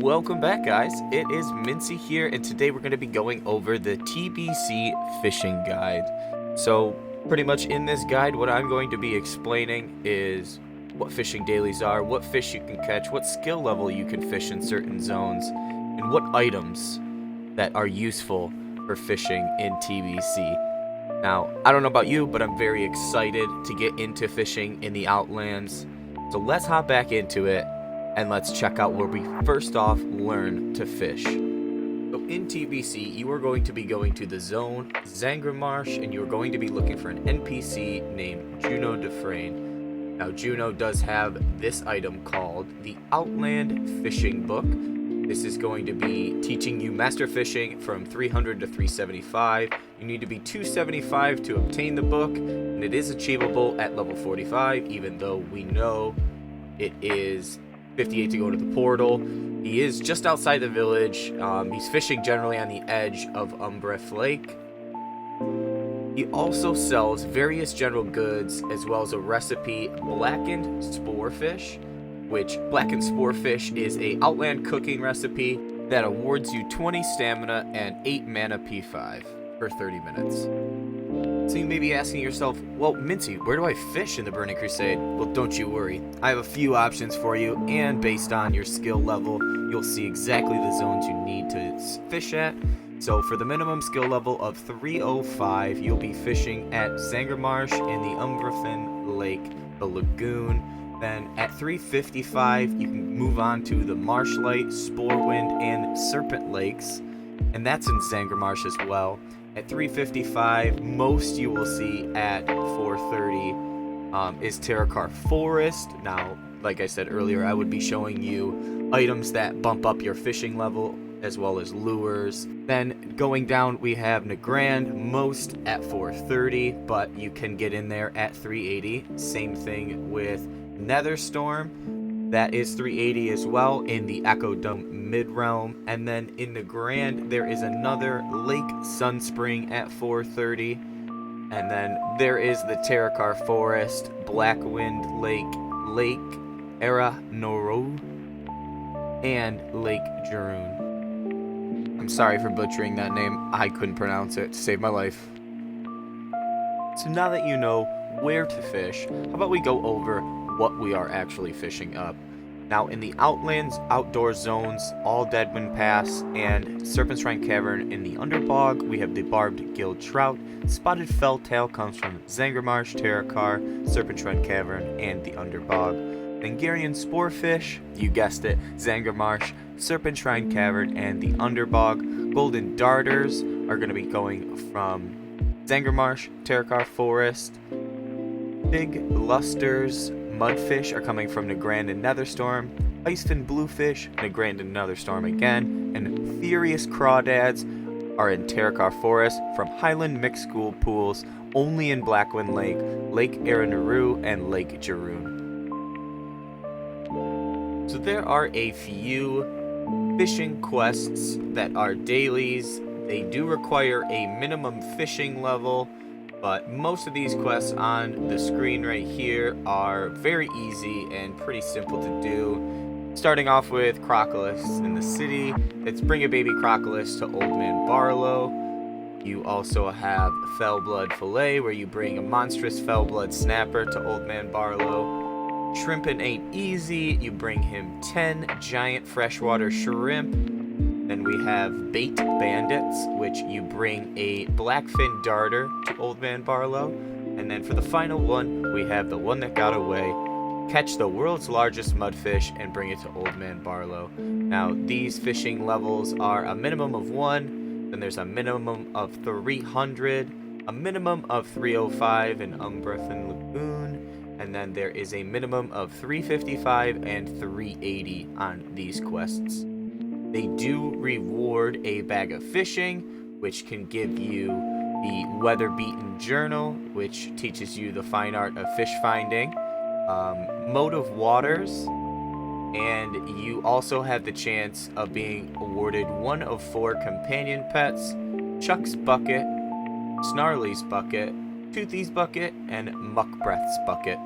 Welcome back, guys. It is Mincy here, and today we're going to be going over the TBC fishing guide. So, pretty much in this guide, what I'm going to be explaining is what fishing dailies are, what fish you can catch, what skill level you can fish in certain zones, and what items that are useful for fishing in TBC. Now, I don't know about you, but I'm very excited to get into fishing in the Outlands. So let's hop back into it. And let's check out where we first off learn to fish. So in TBC, you are going to be going to the zone, Zangarmarsh, and you are going to be looking for an NPC named Juno Dufresne. Now Juno does have this item called the Outland Fishing Book. This is going to be teaching you master fishing from 300 to 375. You need to be 275 to obtain the book, and it is achievable at level 45, even though we know it is 58 to go to the portal. He is just outside the village. He's fishing generally on the edge of Umbreth Lake. He also sells various general goods as well as a recipe, blackened sporefish, which blackened sporefish is a outland cooking recipe that awards you 20 stamina and 8 mana P5 for 30 minutes. So you may be asking yourself, well, Mincy, where do I fish in the Burning Crusade? Well, don't you worry. I have a few options for you, and based on your skill level, you'll see exactly the zones you need to fish at. So for the minimum skill level of 305, you'll be fishing at Zangarmarsh in the Umbreth Lake, the Lagoon. Then at 355, you can move on to the Marshlight, Sporewind, and Serpent Lakes, and that's in Zangarmarsh as well. At 355, most you will see at 430 is Terracar Forest. Now, like I said earlier, I would be showing you items that bump up your fishing level, as well as lures. Then going down, we have Nagrand, most at 430, but you can get in there at 380. Same thing with Netherstorm. That is 380 as well in the Echo Dome mid-realm. And then in the Grand, there is another Lake Sunspring at 430. And then there is the Terracar Forest, Blackwind Lake, Lake Era Noro, and Lake Jaroon. I'm sorry for butchering that name. I couldn't pronounce it to save my life. So now that you know where to fish, how about we go over what we are actually fishing up. Now in the Outlands outdoor zones, all Deadwind Pass and Serpent's Shrine Cavern in the Underbog, we have the Barbed Gill Trout. Spotted Felltail comes from Zangarmarsh, Terracar, Serpent Shrine Cavern, and the Underbog. Hungarian Sporefish, you guessed it, Zangarmarsh, Serpent Shrine Cavern, and the Underbog. Golden Darters are going to be going from Zangarmarsh, Terracar Forest. Big Lusters, Mudfish are coming from Nagrand and Netherstorm. Icefin Bluefish, Nagrand and Netherstorm again. And Furious Crawdads are in Terracar Forest from Highland Mixed School Pools, only in Blackwind Lake, Lake Aranaru, and Lake Jaroon. So there are a few fishing quests that are dailies. They do require a minimum fishing level, but most of these quests on the screen right here are very easy and pretty simple to do. Starting off with Crocodilus in the city, it's bring a baby Crocodilus to Old Man Barlow. You also have Fellblood Fillet, where you bring a monstrous Fellblood Snapper to Old Man Barlow. Shrimpin' Ain't Easy, you bring him 10 giant freshwater shrimp. Then we have Bait Bandits, which you bring a Blackfin Darter to Old Man Barlow. And then for the final one, we have the one that got away. Catch the world's largest mudfish and bring it to Old Man Barlow. Now, these fishing levels are a minimum of 1, then there's a minimum of 300, a minimum of 305 in Umbreth and Lagoon, and then there is a minimum of 355 and 380 on these quests. They do reward a bag of fishing, which can give you the Weather Beaten Journal, which teaches you the fine art of fish finding, Mode of Waters, and you also have the chance of being awarded one of 4 companion pets, Chuck's Bucket, Snarly's Bucket, Toothy's Bucket, and Muckbreath's Bucket.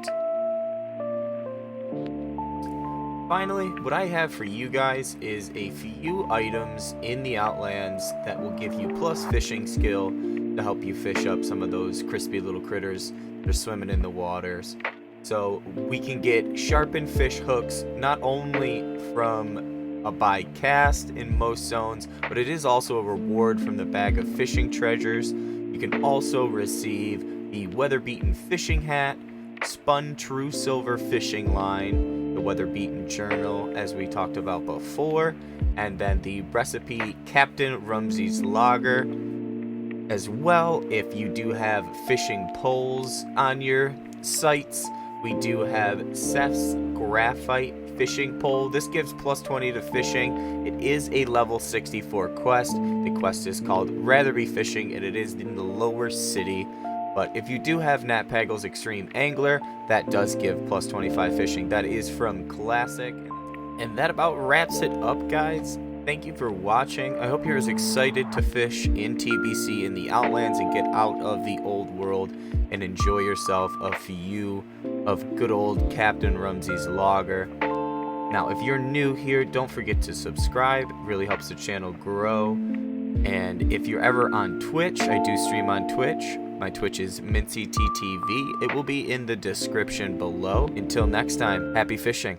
Finally, what I have for you guys is a few items in the Outlands that will give you plus fishing skill to help you fish up some of those crispy little critters that are swimming in the waters. So we can get sharpened fish hooks not only from a buy cast in most zones, but it is also a reward from the bag of fishing treasures. You can also receive the weather-beaten fishing hat, spun true silver fishing line, the weather-beaten journal as we talked about before, and then the recipe Captain Rumsey's Lager. As well, if you do have fishing poles on your sites, we do have Seth's Graphite Fishing Pole. This gives plus 20 to fishing. It is a level 64 quest. The quest is called Rather Be Fishing, and it is in the lower city. But if you do have Nat Paggle's Extreme Angler, that does give plus 25 fishing. That is from Classic. And that about wraps it up, guys. Thank you for watching. I hope you're as excited to fish in TBC in the Outlands and get out of the old world and enjoy yourself a few of good old Captain Rumsey's Lager. Now, if you're new here, don't forget to subscribe. It really helps the channel grow. And if you're ever on Twitch, I do stream on Twitch. My Twitch is MincyTTV. It will be in the description below. Until next time, happy fishing.